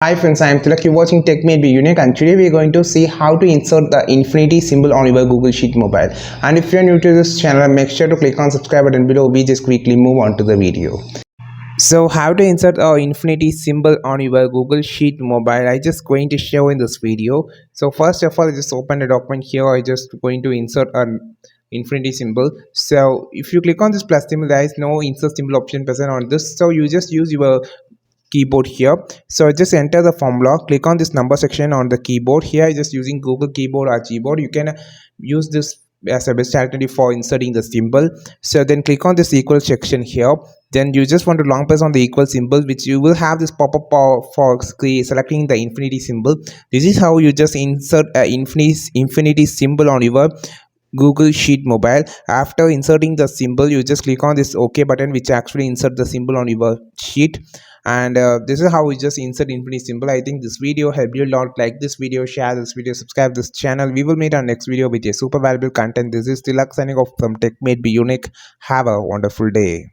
Hi friends, I am Tilak. You're watching Tech Made Be Unique, and today we are going to see how to insert the infinity symbol on your Google Sheet mobile. And if you're new to this channel, make sure to click on subscribe button below. We just quickly move on to the video. So how to insert a infinity symbol on your Google Sheet mobile, I just going to show in this video. So first of all, I just open the document here. I just going to insert an infinity symbol. So if you click on this plus symbol, there is no insert symbol option present on this. So you just use your keyboard here. So just enter the formula, click on this number section on the keyboard. Here I just using Google keyboard or Gboard. You can use this as a best alternative for inserting the symbol. So then click on this equal section here. Then you just want to long press on the equal symbol, which you will have this pop-up for selecting the infinity symbol. This is how you just insert a infinity symbol on your Google Sheet mobile. After inserting the symbol, you just click on this OK button, which actually insert the symbol on your sheet. And this is how we just insert infinity symbol. I think this video helped you a lot. Like this video, share this video, subscribe this channel. We will meet our next video with a super valuable content. This is Tilak signing off from Tech Made Be Unique. Have a wonderful day.